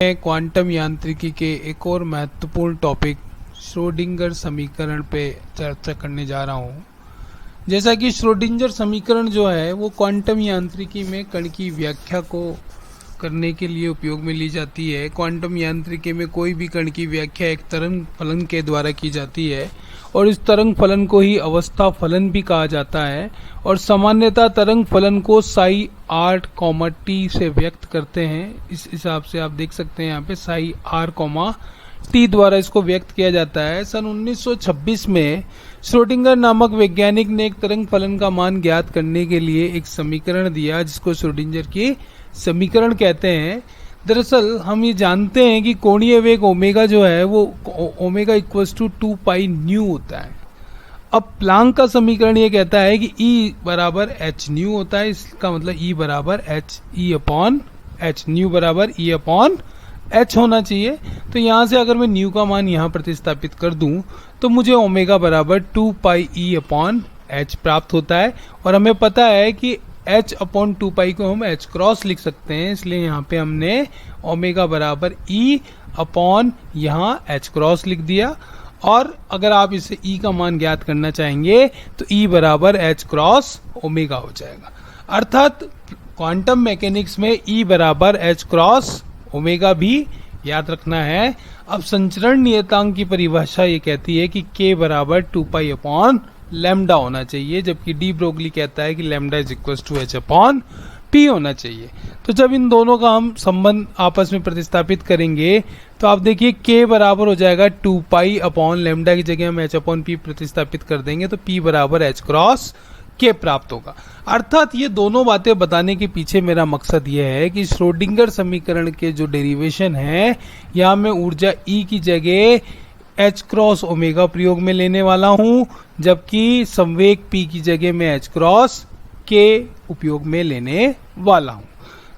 Quantum यांत्रिकी के एक और महत्वपूर्ण टॉपिक श्रोडिंगर समीकरण पे चर्चा करने जा रहा हूँ। जैसा कि श्रोडिंगर समीकरण जो है वो क्वांटम यांत्रिकी में कण की व्याख्या को करने के लिए उपयोग में ली जाती है। क्वांटम यांत्रिकी में कोई भी कण की व्याख्या एक तरंग फलन के द्वारा की जाती है और इस तरंग फलन को ही अवस्था फलन भी कहा जाता है और सामान्यतः तरंग फलन को साई आर कॉमा टी से व्यक्त करते हैं। इस हिसाब से आप देख सकते हैं यहाँ पे साई आर कॉमा टी द्वारा इसको व्यक्त किया जाता है। सन 1926 में श्रोडिंगर नामक वैज्ञानिक ने एक तरंग फलन का मान ज्ञात करने के लिए एक समीकरण दिया जिसको श्रोडिंगर की समीकरण कहते हैं। दरअसल हम ये जानते हैं कि कोणीय वेग ओमेगा जो है वो omega equals to 2 pi nu होता है। अब प्लांक का समीकरण ये कहता है कि E बराबर एच न्यू होता है। इसका मतलब E बराबर H E upon H, new बराबर E अपॉन एच होना चाहिए। तो यहाँ से अगर मैं न्यू का मान यहाँ प्रतिस्थापित कर दूं तो मुझे ओमेगा बराबर 2 पाई E अपॉन एच प्राप्त होता है और हमें पता है कि h अपॉन 2 पाई को हम h क्रॉस लिख सकते हैं, इसलिए यहाँ पे हमने ओमेगा बराबर E अपॉन यहाँ h क्रॉस लिख दिया। और अगर आप इसे E का मान ज्ञात करना चाहेंगे तो E बराबर h क्रॉस ओमेगा हो जाएगा। अर्थात क्वांटम मैकेनिक्स में E बराबर h क्रॉस ओमेगा भी याद रखना है। अब संचरण नियतांक की परिभाषा ये कहती है कि K बराबर 2 पाई अपॉन लैम्डा होना चाहिए, जबकि डी ब्रोगली कहता है कि lambda is equal to h upon p होना चाहिए। तो जब इन दोनों का हम संबंध आपस में प्रतिस्थापित करेंगे तो आप देखिए k बराबर हो जाएगा 2 पाई अपॉन लैम्डा की जगह हम h अपॉन पी प्रतिस्थापित कर देंगे तो p बराबर h क्रॉस k प्राप्त होगा। अर्थात ये दोनों बातें बताने के पीछे मेरा मकसद ये है कि श्रोडिंगर समीकरण के जो डेरिवेशन है यहाँ मैं ऊर्जा E की जगह h क्रॉस ओमेगा प्रयोग में लेने वाला हूं, जबकि संवेग p की जगह में h क्रॉस k उपयोग में लेने वाला हूं।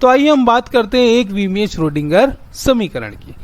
तो आइए हम बात करते हैं एक विमीय श्रोडिंगर समीकरण की।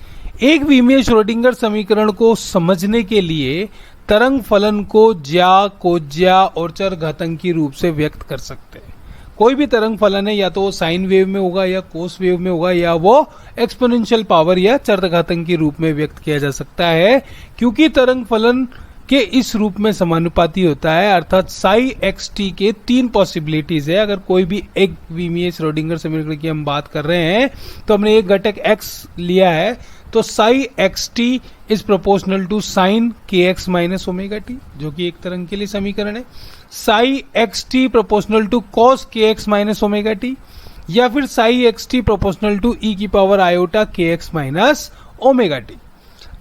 एक विमीय श्रोडिंगर समीकरण को समझने के लिए तरंग फलन को ज्या, कोज्या और चरघातांकी रूप से व्यक्त कर सकते हैं। कोई भी तरंग फलन है या तो वो साइन वेव में होगा या कोस वेव में होगा या वो एक्सपोनेंशियल पावर या चरघातांकी रूप में व्यक्त किया जा सकता है, क्योंकि तरंग फलन के इस रूप में समानुपाती होता है। अर्थात साई एक्स टी के 3 पॉसिबिलिटीज है। अगर कोई भी एक विमीय श्रोडिंगर समीकरण की हम बात कर रहे हैं तो हमने एक घटक x लिया है तो psi x t is proportional to sine k x minus omega t, जो कि एक तरंग के लिए समीकरण है। Psi x t proportional to cos k x minus omega t, या फिर psi x t proportional to e की power iota k x minus omega t.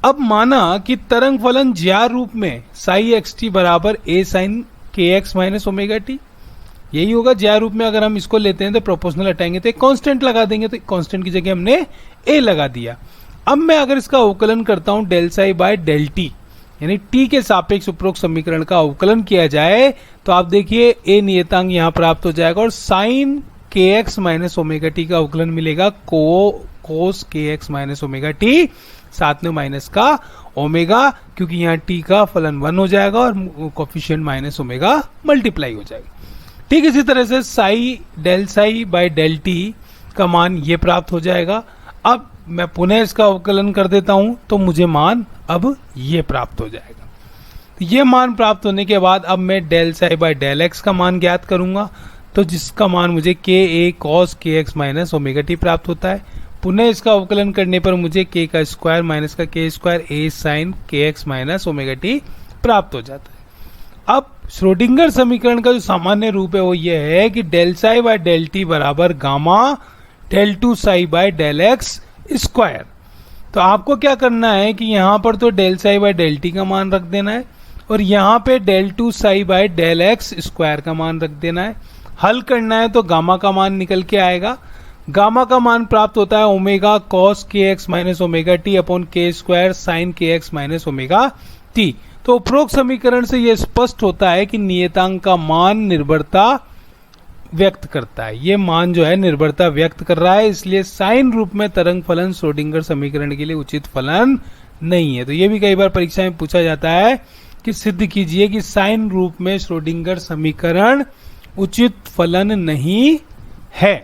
अब माना कि तरंग फलन ज्या रूप में साई एक्स टी बराबर ए sign k x minus omega T, यही होगा। ज्या रूप में अगर हम इसको लेते हैं तो प्रोपोर्शनल हटाएंगे तो एक कांस्टेंट लगा देंगे, तो कांस्टेंट की जगह हमने ए लगा दिया। अब मैं अगर इसका अवकलन करता हूं del psi by del t, यानी टी के सापेक्ष उपरोक्त समीकरण का अवकलन किया जाए तो आप देखिए ए नियतांक यहां प्राप्त हो जाएगा और sign k x minus omega T का अवकलन मिलेगा कोस के एक्स माइनस ओमेगा टी, साथ में माइनस का ओमेगा, क्योंकि यहाँ टी का फलन 1 हो जाएगा और कोफिशिएंट माइनस ओमेगा मल्टीप्लाई हो जाएगा। ठीक इसी तरह से psi del psi by del t का मान ये प्राप्त हो जाएगा। अब मैं पुनः इसका अवकलन कर देता हूं तो मुझे मान अब ये प्राप्त हो जाएगा। तो ये मान प्राप्त होने के बाद अब मैं del psi by del x का मान ज्ञात करूंगा, तो जिसका मान मुझे k A cos k x minus omega t प्राप्त होता है। पुनः इसका अवकलन करने पर मुझे के का स्क्वायर माइनस का के स्क्वायर ए sign k x minus omega t प्राप्त हो जाता है। अब श्रोडिंगर समीकरण का जो सामान्य रूप है वो ये है कि del psi by del t बराबर gamma del two psi by del x square. तो आपको क्या करना है कि यहाँ पर तो del psi by del t का मान रख देना है और यहाँ पे del two psi by del x square का मान रख देना है। हल करना है तो गामा का मान निकल के आएगा। गामा का मान प्राप्त होता है omega cos k x minus omega T upon k square sine k x minus omega T. तो उपरोक्त समीकरण से यह स्पष्ट होता है कि नियतांक का मान निर्भरता व्यक्त करता है। ये मान जो है निर्भरता व्यक्त कर रहा है, इसलिए साइन रूप में तरंग फलन श्रोडिंगर समीकरण के लिए उचित फलन नहीं है। तो ये भी कई बार परीक्षा में पूछा जाता है कि सिद्ध कीजिए कि साइन रूप में श्रोडिंगर समीकरण उचित फलन नहीं है।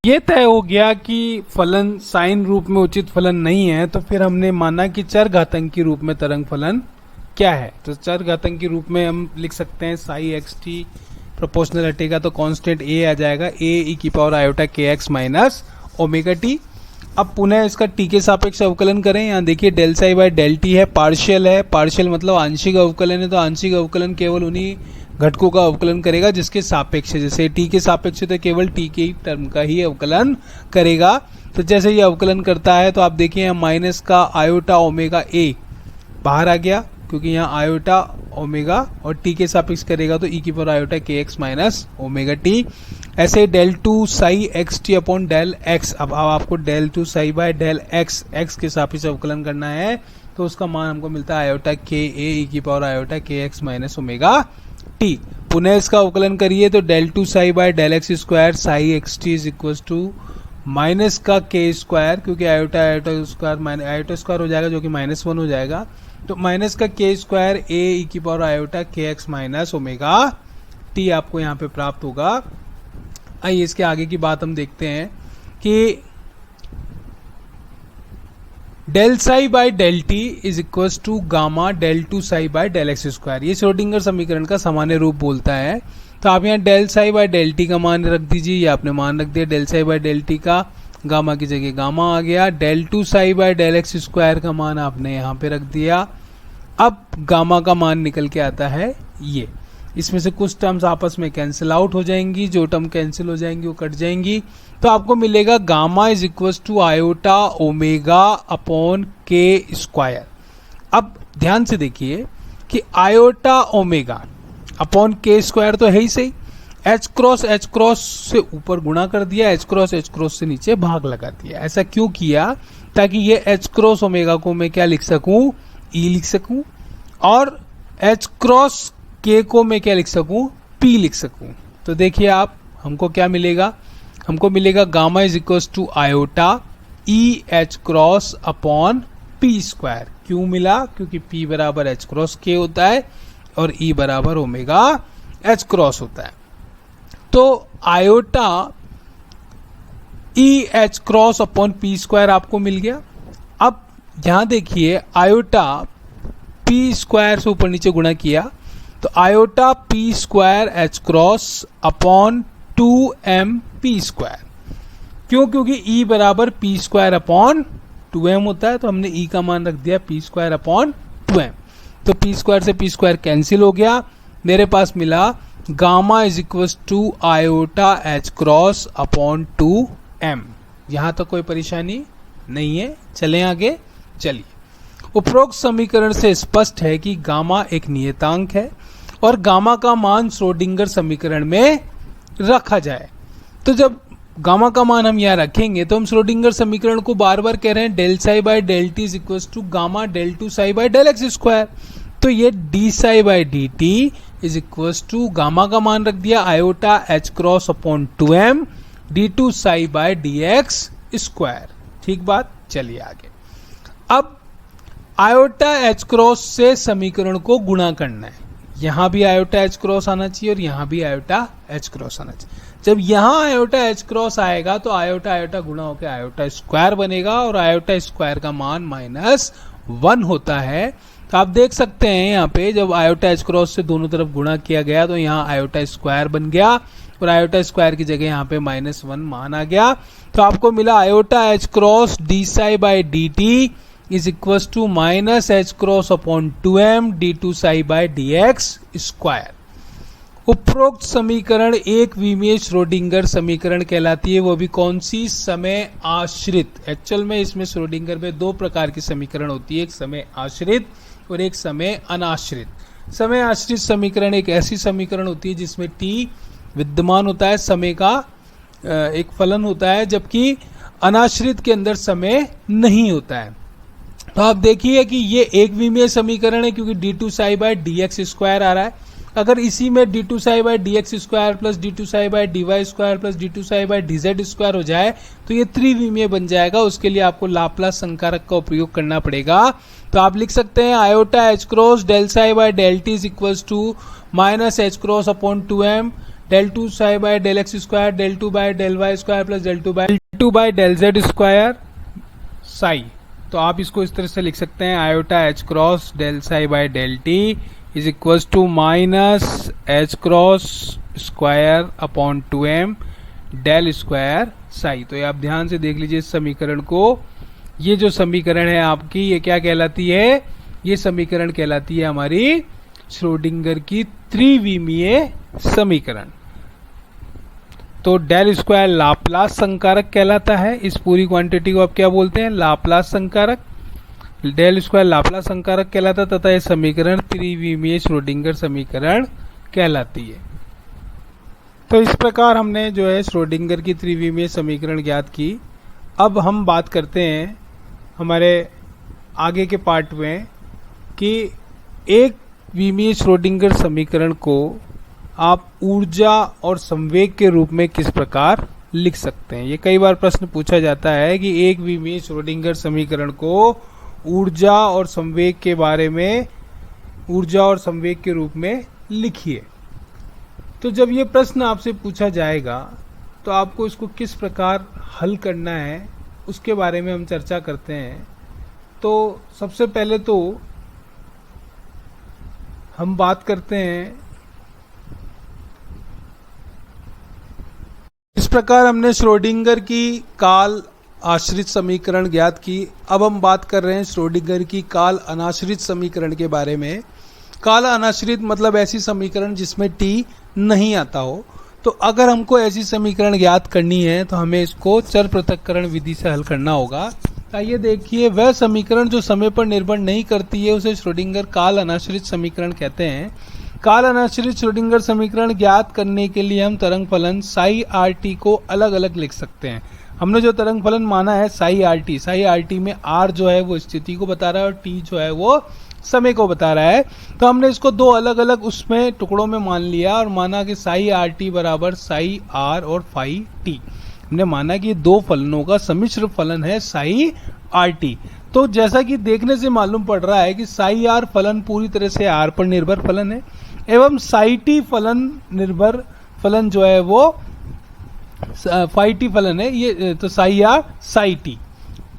ये तय हो गया कि फलन साइन रूप में उचित फलन नहीं है, तो फिर हमने माना कि चर घातांकी रूप में तरंग फलन क्या है। तो चर घातांकी रूप में हम लिख सकते हैं साई एक्स टी प्रोपोर्शनल हटेगा तो कांस्टेंट ए आ जाएगा, ए ई की power iota k x minus omega t. अब पुनः इसका टी के सापेक्ष अवकलन करें। यहाँ देखिए del psi by del t है, पार्शियल है, पार्शियल मतलब आंशिक अवकलन है, तो आंशिक अवकलन केवल उन्हीं घटकों का अवकलन करेगा जिसके सापेक्ष है। जैसे टी के सापेक्ष तो केवल टी के टर्म का ही अवकलन करेगा। तो जैसे ये अवकलन करता है तो आप देखिए यहाँ माइनस का आयोटा ओमेगा ए बाहर आ गया, क्योंकि यहाँ आयोटा ओमेगा और टी के सापेक्ष करेगा तो ई की power iota k x minus omega t. ऐसे del two psi x t upon del x. अब आपको del two psi by del x, x के सापेक्ष अवकलन करना है, तो उसका मान हमको मिलता है आयोटा के ए ई की power iota k x minus omega t. पुनः इसका अवकलन करिए तो del two psi by del x square psi x t is equal to minus का के स्क्वायर, क्योंकि iota iota square iota square हो जाएगा जो कि -1 हो जाएगा, तो माइनस का के स्क्वायर ए ई की power iota k x minus omega T आपको यहाँ पे प्राप्त होगा। आइए इसके आगे की बात हम देखते हैं कि del psi by del t is equal to gamma del two psi by del x square. ये श्रोडिंगर समीकरण का सामान्य रूप बोलता है। तो आप यहाँ del psi by del t का मान रख दीजिए, ये आपने मान रख दिया del psi by del t का, गामा की जगह गामा आ गया। Del two psi by del x square का मान आपने यहाँ पे रख दिया। अब गामा का मान निकल के आता है ये, इसमें से कुछ टर्म्स आपस में कैंसिल आउट हो जाएंगी, जो टर्म कैंसिल हो जाएंगी वो कट जाएंगी, तो आपको मिलेगा gamma is equal to iota omega upon k square. अब ध्यान से देखिए कि iota omega upon k square तो है ही सही, एच क्रॉस से ऊपर गुणा कर दिया, एच क्रॉस से नीचे भाग लगा दिया। ऐसा क्यों किया? ताकि ये एच क्रॉस ओमेगा को मैं क्या लिख सकूं, ई लिख सकूं, और एच क्रॉस के को मैं क्या लिख सकूं, पी लिख सकूं। तो देखिए आप, हमको क्या मिलेगा, हमको मिलेगा gamma is equal to iota e h cross upon p square. क्यों मिला? क्योंकि पी बराबर एच क्रॉस के होता है और ई बराबर ओमेगा एच क्रॉस होता है। तो iota e h cross upon p square आपको मिल गया। अब यहां देखिए आयोटा पी स्क्वायर से ऊपर नीचे गुणा किया, तो iota P square H cross upon 2m P square. क्यों? क्योंकि ई बराबर पी स्क्वायर अपॉन 2m होता है, तो हमने ई का मान रख दिया पी स्क्वायर अपॉन 2m। तो पी स्क्वायर से पी स्क्वायर कैंसिल हो गया, मेरे पास मिला gamma is equal to iota h cross upon 2m। यहां तक कोई परेशानी नहीं है, चलें आगे। चलिए, उपरोक्त समीकरण से स्पष्ट है कि गामा एक नियतांक है और गामा का मान श्रोडिंगर समीकरण में रखा जाए। तो जब गामा का मान हम यहाँ रखेंगे तो हम श्रोडिंगर समीकरण को बार बार कह रहे हैं del psi by del t is equal to gamma del two psi by del x square. तो ये d psi by d t is equal to gamma का मान रख दिया iota h cross upon 2m d two psi by d x square. ठीक बात, चलिए आगे। अब आयोटा एच क्रॉस से समीकरण को गुणा करना है, यहां भी आयोटा एच क्रॉस आना चाहिए और यहां भी आयोटा एच क्रॉस आना चाहिए। जब यहां आयोटा एच क्रॉस आएगा तो आयोटा आयोटा गुणा होकर आयोटा स्क्वायर बनेगा और आयोटा स्क्वायर का मान -1 होता है। तो आप देख सकते हैं यहाँ पे जब आयोटा एच क्रॉस से दोनों तरफ गुणा किया गया तो यहाँ आयोटा स्क्वायर बन गया और आयोटा स्क्वायर की जगह यहाँ पे -1 मान आ गया। तो आपको मिला iota h cross d psi by d t is equal to minus h cross upon 2m d two psi by d x square. उपरोक्त समीकरण एक विमीय श्रोडिंगर समीकरण कहलाती है, वो भी कौन सी? समय आश्रित। एक्चुअल में इसमें श्रोडिंगर में दो प्रकार की समीकरण होती है, एक समय आश्रित और एक समय अनाश्रित। समय आश्रित समीकरण एक ऐसी समीकरण होती है जिसमें t विद्यमान होता है, समय का एक फलन होता है, जबकि अनाश्रित के अंदर समय नहीं होता है। तो आप देखिए कि ये एक विमीय समीकरण है क्योंकि d two psi by d x square आ रहा है। अगर इसी में d two psi by d x square plus d two psi by d y square plus d two psi by d z square हो जाए तो ये त्रिविमीय बन जाएगा। उसके लिए आपको लाप्लास संकारक का उपयोग करना पड़ेगा। तो आप लिख सकते हैं iota h cross del psi by del t is equal to minus h cross upon 2m del two psi by del x square, del two by del y square plus del two by del z square psi. तो आप इसको इस तरह से लिख सकते हैं, iota h cross del psi by del t is equal to minus h cross square upon 2m del square psi. तो ये आप ध्यान से देख लीजिए इस समीकरण को, ये जो समीकरण है आपकी, ये क्या कहलाती है, ये समीकरण कहलाती है हमारी श्रोडिंगर की त्रिविमीय समीकरण। तो डेल स्क्वायर लाप्लास संकारक कहलाता है, इस पूरी क्वांटिटी को आप क्या बोलते हैं, लाप्लास संकारक। डेल स्क्वायर लाप्लास संकारक कहलाता है तथा यह समीकरण त्रिविमीय श्रोडिंगर समीकरण कहलाती है। तो इस प्रकार हमने जो है श्रोडिंगर की त्रिविमीय समीकरण ज्ञात की। अब हम बात करते हैं हमारे आगे के पार्ट में कि एक विमीय श्रोडिंगर समीकरण को आप ऊर्जा और संवेग के रूप में किस प्रकार लिख सकते हैं। ये कई बार प्रश्न पूछा जाता है कि एक विमीय श्रोडिंगर समीकरण को ऊर्जा और संवेग के बारे में, ऊर्जा और संवेग के रूप में लिखिए। तो जब ये प्रश्न आपसे पूछा जाएगा तो आपको इसको किस प्रकार हल करना है उसके बारे में हम चर्चा करते हैं। तो सबसे पहले तो हम बात करते हैं, इस प्रकार हमने श्रोडिंगर की काल आश्रित समीकरण ज्ञात की। अब हम बात कर रहे हैं श्रोडिंगर की काल अनाश्रित समीकरण के बारे में। काल अनाश्रित मतलब ऐसी समीकरण जिसमें टी नहीं आता हो। तो अगर हमको ऐसी समीकरण ज्ञात करनी है तो हमें इसको चर पृथक्करण विधि से हल करना होगा। आइए देखिए, वह समीकरण जो समय पर निर्भर नहीं करती है उसे श्रोडिंगर काल अनाश्रित समीकरण कहते हैं। काल अनाश्रित श्रोडिंगर समीकरण ज्ञात करने के लिए हम तरंग फलन साई आर टी को अलग अलग लिख सकते हैं। हमने जो तरंग फलन माना है साई आर टी में आर जो है वो स्थिति को बता रहा है और टी जो है वो समय को बता रहा है। तो हमने इसको दो अलग अलग उसमें टुकड़ों में मान लिया और माना कि साई आर टी बराबर साई आर और फाई टी। हमने माना कि दो फलनों का सम्मिश्र फलन है साई आर टी। तो जैसा कि देखने से मालूम पड़ रहा है कि साई आर फलन पूरी तरह से आर पर निर्भर फलन है एवं साई टी फलन निर्भर फलन जो है वो फाई टी फलन है। ये तो साई आर साई टी।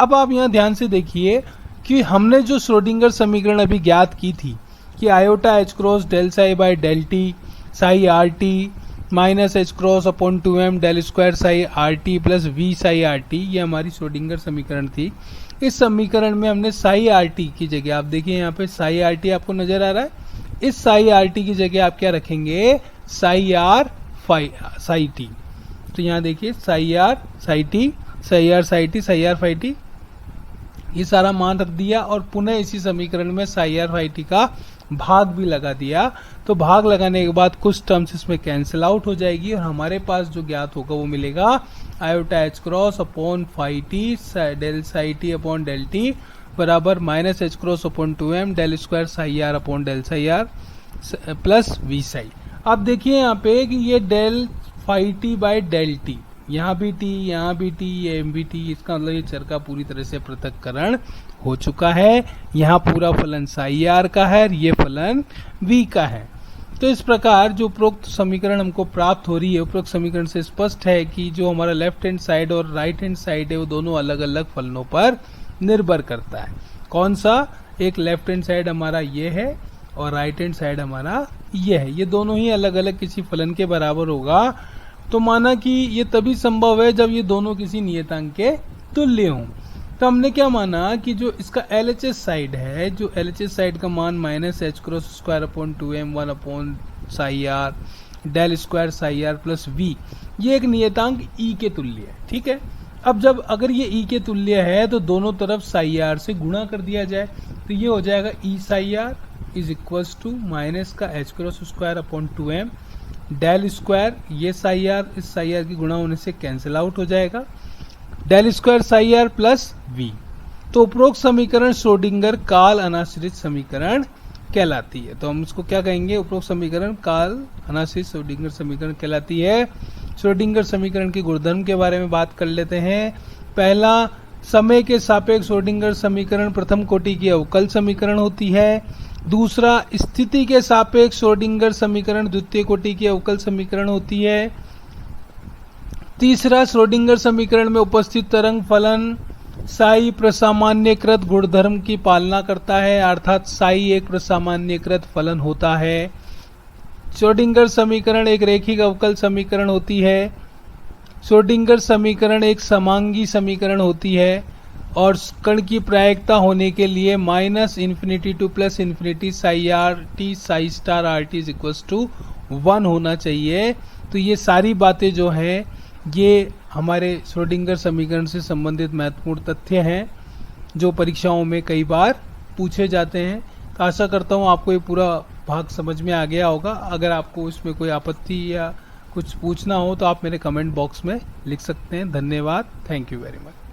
अब आप यहाँ ध्यान से देखिए कि हमने जो श्रोडिंगर समीकरण अभी ज्ञात की थी कि iota h cross del psi by del t psi r t minus h cross upon 2m del square psi r t plus v psi r t, ये हमारी श्रोडिंगर समीकरण थी। इस समीकरण में हमने साई आर टी की जगह, आप देखिए यहाँ पे साई आर टी आपको नजर आ रहा है, इस साई आर टी की जगह आप क्या रखेंगे, साई आर साई टी। तो यहाँ देखिए psi r psi t, psi r psi t, psi r phi t, ये सारा मान रख दिया और पुनः इसी समीकरण में साई आर फाई टी का भाग भी लगा दिया। तो भाग लगाने के बाद कुछ टर्म्स इसमें कैंसिल आउट हो जाएगी और हमारे पास जो ज्ञात होगा वो मिलेगा iota h cross upon phi t del psi t upon del t बराबर minus h cross upon 2m del square psi r upon del psi r plus v psi. आप देखिए यहाँ पे कि ये del phi t by del t, यहाँ भी T, यहाँ भी टी, ये एम भी टी, इसका मतलब ये चर का पूरी तरह से पृथक्करण हो चुका है। यहाँ पूरा फलन साई आर का है, ये फलन वी का है। तो इस प्रकार जो उपरोक्त समीकरण हमको प्राप्त हो रही है, उपरोक्त समीकरण से स्पष्ट है कि जो हमारा लेफ्ट हैंड साइड और राइट हैंड साइड है वो दोनों अलग अलग फलनों पर निर्भर करता है। कौन सा, एक लेफ्ट हैंड साइड हमारा ये है और राइट हैंड साइड हमारा ये है, ये दोनों ही अलग अलग किसी फलन के बराबर होगा। तो माना कि ये तभी संभव है जब ये दोनों किसी नियतांक के तुल्य हों। तो हमने क्या माना कि जो इसका LHS साइड है, जो LHS साइड का मान minus h cross square upon 2m 1 upon psi r del square psi r plus v, ये एक नियतांक E के तुल्य है। ठीक है, अब जब अगर ये E के तुल्य है तो दोनों तरफ साई आर से गुणा कर दिया जाए तो ये हो जाएगा E psi r is equals to minus का h cross square upon 2m del square, ये साई आर इस साई आर की गुणा होने से कैंसिल आउट हो जाएगा, del square psi r plus v. तो उपरोक्त समीकरण श्रोडिंगर काल अनाश्रित समीकरण कहलाती है। तो हम इसको क्या कहेंगे, उपरोक्त समीकरण काल अनाश्रित श्रोडिंगर समीकरण कहलाती है। श्रोडिंगर समीकरण की गुणधर्म के बारे में बात कर लेते हैं। पहला, समय के सापेक्ष श्रोडिंगर समीकरण प्रथम कोटि की अवकल समीकरण होती है। दूसरा, स्थिति के सापेक्ष श्रोडिंगर समीकरण द्वितीय कोटि की अवकल समीकरण होती है। तीसरा, श्रोडिंगर समीकरण में उपस्थित तरंग फलन साई प्रसामान्यकृत गुणधर्म की पालना करता है, अर्थात साई एक प्रसामान्यकृत फलन होता है। श्रोडिंगर समीकरण एक रैखिक अवकल समीकरण होती है। श्रोडिंगर समीकरण एक समांगी समीकरण होती है और कण की प्रायिकता होने के लिए -∞ to +∞ psi r t psi star r t is equal to 1 होना चाहिए। तो ये सारी बातें जो हैं ये हमारे श्रोडिंगर समीकरण से संबंधित महत्वपूर्ण तथ्य हैं जो परीक्षाओं में कई बार पूछे जाते हैं। तो आशा करता हूँ आपको ये पूरा भाग समझ में आ गया होगा। अगर आपको इसमें कोई आपत्ति या कुछ पूछना हो तो आप मेरे कमेंट बॉक्स में लिख सकते हैं। धन्यवाद। Thank you very much.